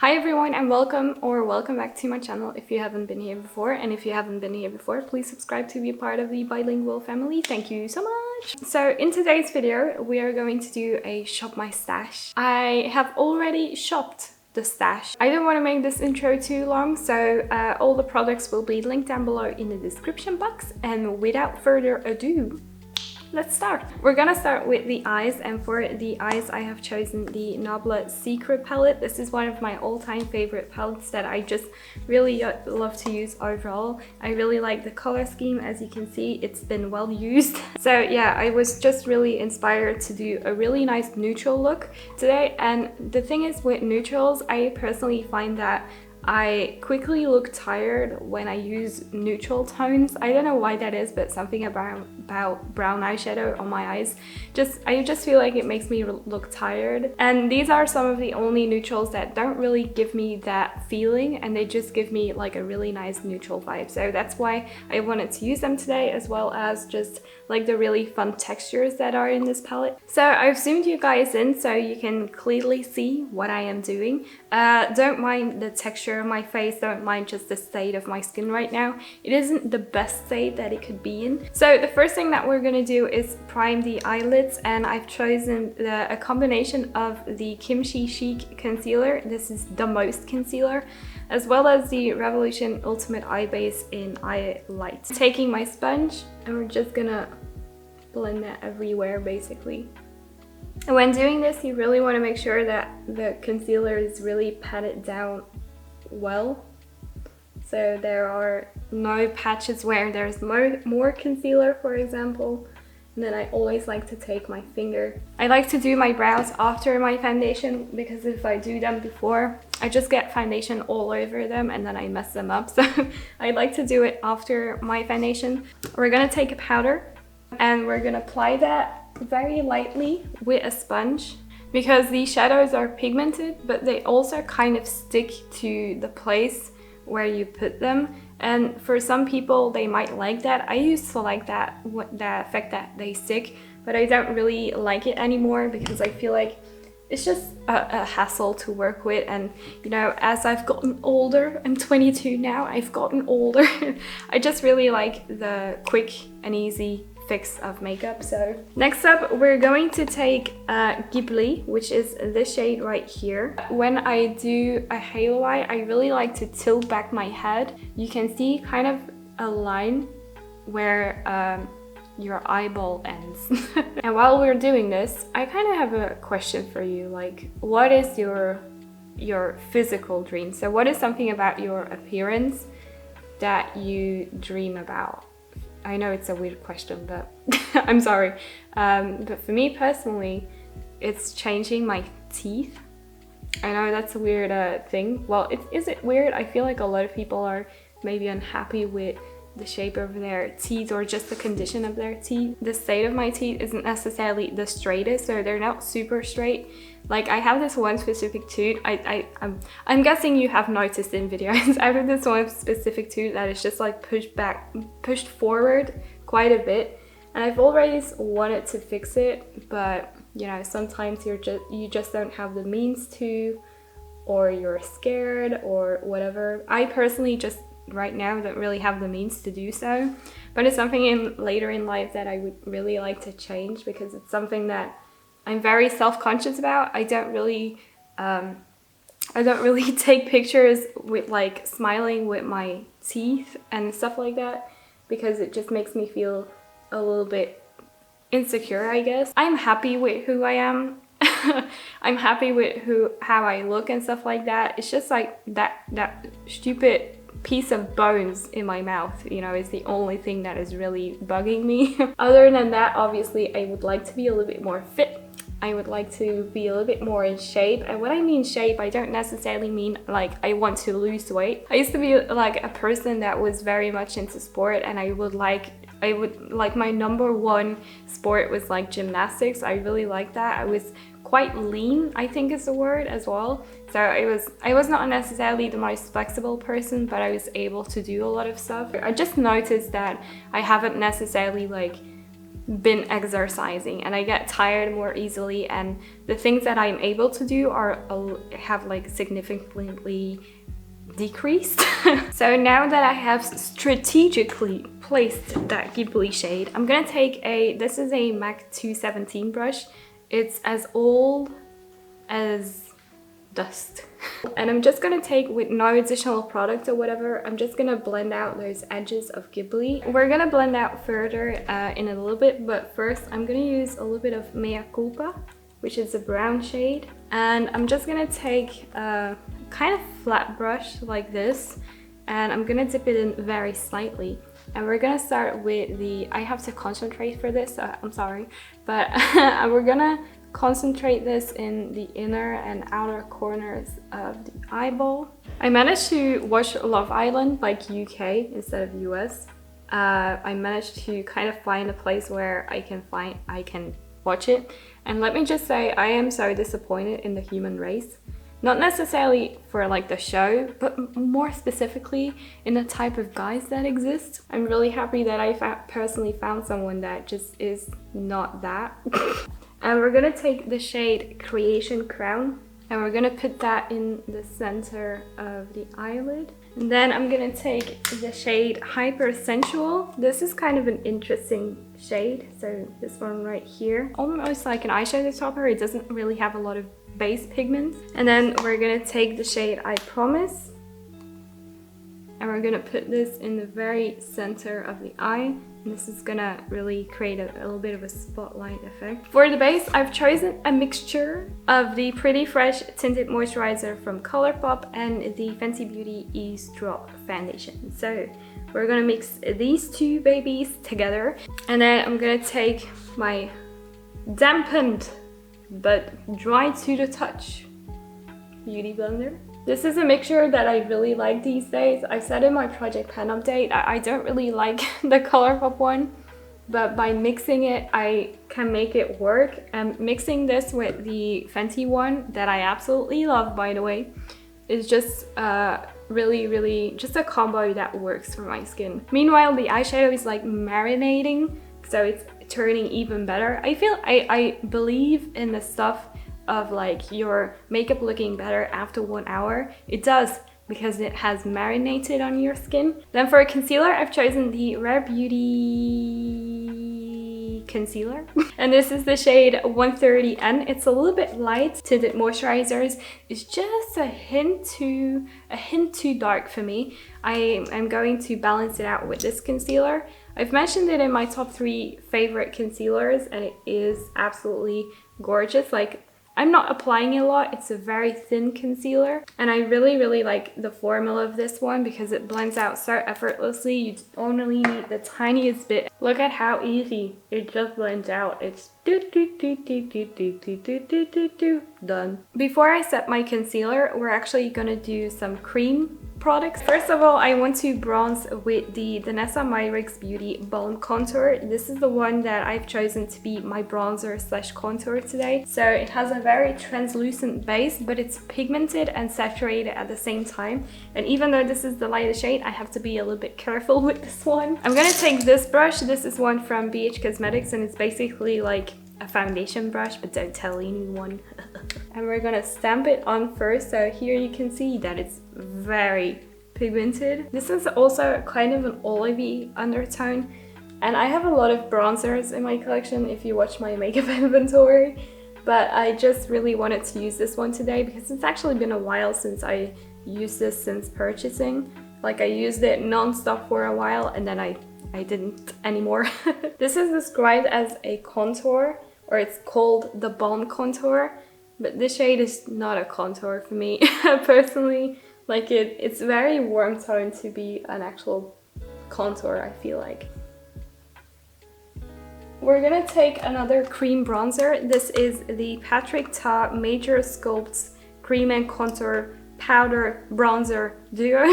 Hi everyone and welcome back to my channel if you haven't been here before, and if you haven't been here before, please subscribe to be a part of the bilingual family. Thank you so much. So in today's video we are going to do a shop my stash. I have already shopped the stash. I don't want to make this intro too long, so all the products will be linked down below in the description box, and without further ado, let's start. We're gonna start with the eyes, and for the eyes I have chosen the Nobla Secret palette. This is one of my all-time favorite palettes that I just really love to use overall. I really like the color scheme. As you can see, it's been well used. So yeah, I was just really inspired to do a really nice neutral look today. And the thing is with neutrals, I personally find that I quickly look tired when I use neutral tones. I don't know why that is, but something about brown eyeshadow on my eyes, I just feel like it makes me look tired. And these are some of the only neutrals that don't really give me that feeling, and they just give me like a really nice neutral vibe. So that's why I wanted to use them today, as well as just like the really fun textures that are in this palette. So I've zoomed you guys in so you can clearly see what I am doing. Don't mind the texture of my face, don't mind just the state of my skin right now. It isn't the best state that it could be in. So the first thing that we're gonna do is prime the eyelids, and I've chosen a combination of the Kimchi Chic concealer. This is the Most concealer, as well as the Revolution Ultimate Eye Base in Eye Light. Taking my sponge, and we're just gonna blend that everywhere basically. And when doing this, you really want to make sure that the concealer is really patted down well, so there are no patches where there's more concealer, for example. And then I always like to take my finger. I like to do my brows after my foundation, because if I do them before, I just get foundation all over them and then I mess them up. So I like to do it after my foundation. We're gonna take a powder and we're gonna apply that very lightly with a sponge, because these shadows are pigmented, but they also kind of stick to the place where you put them. And for some people, they might like that. I used to like that effect that they stick, but I don't really like it anymore because I feel like it's just a hassle to work with. And you know, as I've gotten older, I'm 22 now, I've gotten older, I just really like the quick and easy fix of makeup. So next up, we're going to take Ghibli, which is this shade right here. When I do a halo eye, I really like to tilt back my head. You can see kind of a line where your eyeball ends. And while we're doing this, I kind of have a question for you. Like, what is your physical dream? So what is something about your appearance that you dream about? I know it's a weird question, but I'm sorry. But for me personally, it's changing my teeth. I know that's a weird thing. Well, is it weird? I feel like a lot of people are maybe unhappy with the shape of their teeth or just the condition of their teeth. The state of my teeth isn't necessarily the straightest, so they're not super straight. Like, I have this one specific tooth. I'm guessing you have noticed in videos. I have this one specific tooth that is just like pushed forward quite a bit, and I've always wanted to fix it, but you know, sometimes you just don't have the means to, or you're scared or whatever. I personally just right now don't really have the means to do so, but it's something later in life that I would really like to change, because it's something that I'm very self-conscious about. I don't really take pictures with like smiling with my teeth and stuff like that, because it just makes me feel a little bit insecure, I guess. I'm happy with who I am. I'm happy with how I look and stuff like that. It's just like that stupid piece of bones in my mouth, you know, is the only thing that is really bugging me. Other than that, obviously I would like to be a little bit more fit. I would like to be a little bit more in shape. And when I mean shape, I don't necessarily mean like I want to lose weight. I used to be like a person that was very much into sport, and I would like my number one sport was like gymnastics. I really liked that. I was quite lean, I think is the word as well. So I was not necessarily the most flexible person, but I was able to do a lot of stuff. I just noticed that I haven't necessarily like been exercising and I get tired more easily, and the things that I'm able to do have like significantly decreased. So now that I have strategically placed that Ghibli shade, I'm gonna take this is a MAC 217 brush. It's as old as dust. And I'm just gonna take, with no additional product or whatever, I'm just gonna blend out those edges of Ghibli. We're gonna blend out further in a little bit, but first I'm gonna use a little bit of Mea Culpa, which is a brown shade. And I'm just gonna take a kind of flat brush like this, and I'm gonna dip it in very slightly. And we're gonna start with I have to concentrate for this, so I'm sorry, but we're gonna concentrate this in the inner and outer corners of the eyeball. I managed to watch Love Island like UK instead of US. I managed to kind of find a place where I can watch it, and let me just say, I am so disappointed in the human race. Not necessarily for like the show, but more specifically in the type of guys that exist. I'm really happy that I personally found someone that just is not that. And we're gonna take the shade Creation Crown, and we're gonna put that in the center of the eyelid. And then I'm gonna take the shade Hyper Sensual. This is kind of an interesting shade, so this one right here. Almost like an eyeshadow topper. It doesn't really have a lot of base pigments. And then we're gonna take the shade I Promise, and we're gonna put this in the very center of the eye. And this is gonna really create a little bit of a spotlight effect. For the base, I've chosen a mixture of the Pretty Fresh Tinted Moisturizer from Colourpop and the Fenty Beauty Ease Drop Foundation. So we're gonna mix these two babies together. And then I'm gonna take my dampened but dry to the touch beauty blender. This is a mixture that I really like these days. I said in my project pan update, I don't really like the Colourpop one, but by mixing it, I can make it work. And mixing this with the Fenty one, that I absolutely love, by the way, is just really just a combo that works for my skin. Meanwhile, the eyeshadow is like marinating, so it's turning even better. I believe in the stuff of like your makeup looking better after 1 hour. It does, because it has marinated on your skin. Then for a concealer, I've chosen the Rare Beauty concealer. And this is the shade 130N. It's a little bit light. Tinted moisturizers is just a hint too dark for me. I'm going to balance it out with this concealer. I've mentioned it in my top 3 favorite concealers, and it is absolutely gorgeous. Like, I'm not applying it a lot. It's a very thin concealer, and I really like the formula of this one because it blends out so effortlessly. You only need the tiniest bit. Look at how easy it just blends out. It's done. Before I set my concealer, we're actually gonna do some cream products. First of all, I want to bronze with the Danessa Myricks Beauty Balm Contour. This is the one that I've chosen to be my bronzer slash contour today. So it has a very translucent base, but it's pigmented and saturated at the same time. And even though this is the lighter shade, I have to be a little bit careful with this one. I'm gonna take this brush. This is one from BH Cosmetics, and it's basically like a foundation brush, but don't tell anyone. And we're gonna stamp it on first. So here you can see that it's very pigmented. This is also kind of an olivey undertone, and I have a lot of bronzers in my collection if you watch my makeup inventory, but I just really wanted to use this one today because it's actually been a while since I used this since purchasing. Like, I used it non-stop for a while, and then I didn't anymore. This is described as a contour, or it's called the Balm Contour, but this shade is not a contour for me personally. Like, it's very warm tone to be an actual contour, I feel like. We're gonna take another cream bronzer. This is the Patrick Ta Major Sculpts Cream and Contour Powder Bronzer Duo.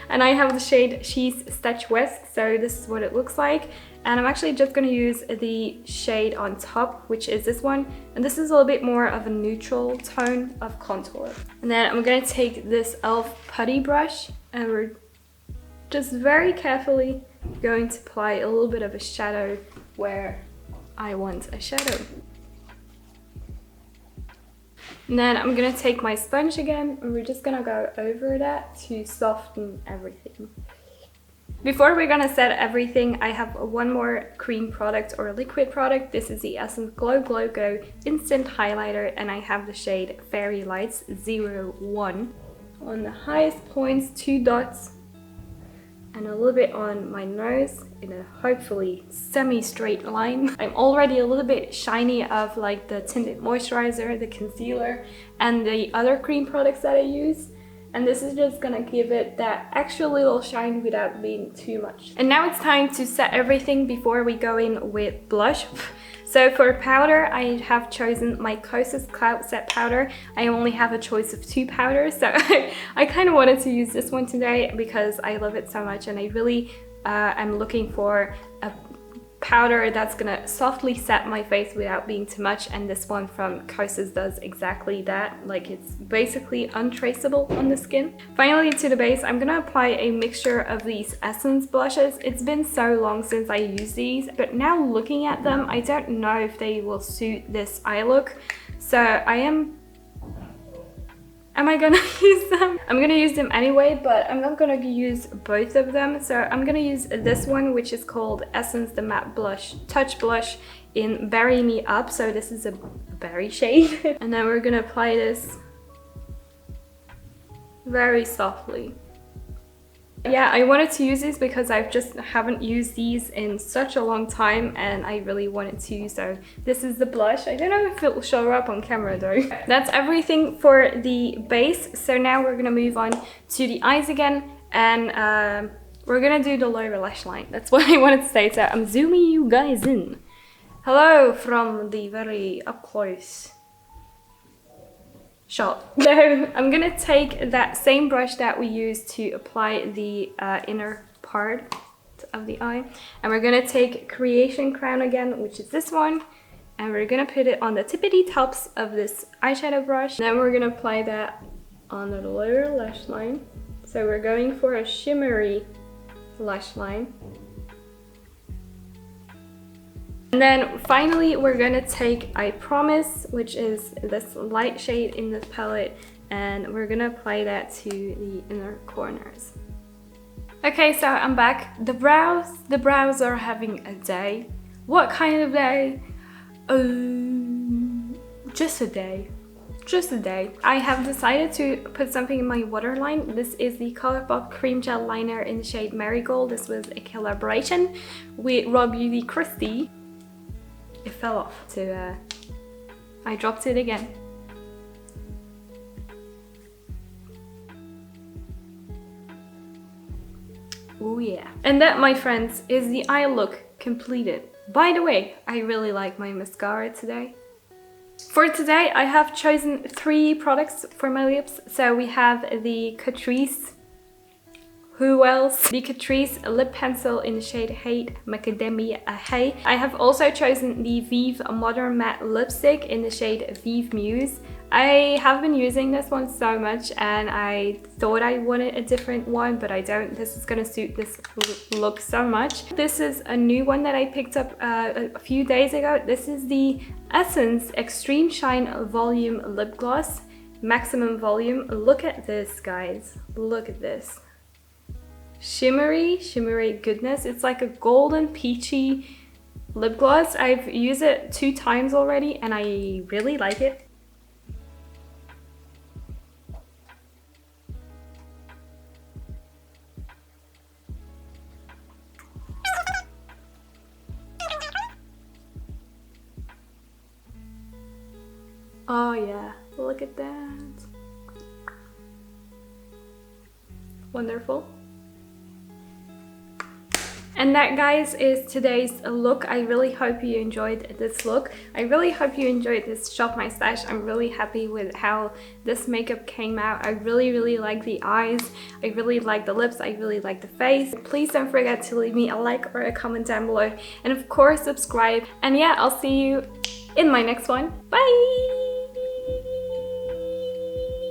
And I have the shade She's Statuesque, so this is what it looks like. And I'm actually just going to use the shade on top, which is this one. And this is a little bit more of a neutral tone of contour. And then I'm going to take this e.l.f. putty brush, and we're just very carefully going to apply a little bit of a shadow where I want a shadow. And then I'm gonna take my sponge again and we're just gonna go over that to soften everything. Before we're gonna set everything, I have one more cream product or liquid product. This is the Essence Glow Go Instant Highlighter, and I have the shade Fairy Lights 01. On the highest points, 2 dots, and a little bit on my nose in a hopefully semi-straight line. I'm already a little bit shiny of like the tinted moisturizer, the concealer, and the other cream products that I use. And this is just gonna give it that extra little shine without being too much. And now it's time to set everything before we go in with blush. So for powder, I have chosen my Kosas Cloud Set powder. I only have a choice of 2 powders, so I kind of wanted to use this one today because I love it so much, and I really am looking for a powder that's gonna softly set my face without being too much, and this one from Kosas does exactly that. Like, it's basically untraceable on the skin. Finally, to the base, I'm gonna apply a mixture of these Essence blushes. It's been so long since I used these, but now looking at them, I don't know if they will suit this eye look. So am I gonna use them? I'm gonna use them anyway, but I'm not gonna use both of them. So I'm gonna use this one, which is called Essence the Matte Blush Touch Blush in Berry Me Up. So this is a berry shade. And then we're gonna apply this very softly. Yeah, I wanted to use these because I just haven't used these in such a long time, and I really wanted to. So this is the blush. I don't know if it will show up on camera though. That's everything for the base. So now we're gonna move on to the eyes again, and we're gonna do the lower lash line. That's what I wanted to say. So I'm zooming you guys in. Hello from the very up close shot. So I'm gonna take that same brush that we used to apply the inner part of the eye, and we're gonna take Creation Crown again, which is this one, and we're gonna put it on the tippity tops of this eyeshadow brush. Then we're gonna apply that on the lower lash line. So we're going for a shimmery lash line. And then finally we're gonna take I Promise, which is this light shade in this palette, and we're gonna apply that to the inner corners. Okay, so I'm back. The brows are having a day. What kind of day? Just a day. Just a day. I have decided to put something in my waterline. This is the Colourpop Cream Gel Liner in the shade Marigold. This was a collaboration with Raw Beauty Christie. It fell off, so I dropped it again. Oh yeah. And that, my friends, is the eye look completed. By the way, I really like my mascara today. For today, I have chosen 3 products for my lips. So we have the Catrice, who else? The Catrice lip pencil in the shade Hate Macademia Ahey. I have also chosen the Vive Modern Matte lipstick in the shade Vive Muse. I have been using this one so much, and I thought I wanted a different one, but I don't. This is gonna suit this look so much. This is a new one that I picked up a few days ago. This is the Essence Extreme Shine Volume Lip Gloss, Maximum Volume. Look at this, guys. Look at this. Shimmery goodness. It's like a golden peachy lip gloss. I've used it 2 times already, and I really like it. Oh yeah, look at that. Wonderful. And that, guys, is today's look. I really hope you enjoyed this look. I really hope you enjoyed this Shop My Stash. I'm really happy with how this makeup came out. I really like the eyes. I really like the lips. I really like the face. Please don't forget to leave me a like or a comment down below. And of course, subscribe. And yeah, I'll see you in my next one. Bye!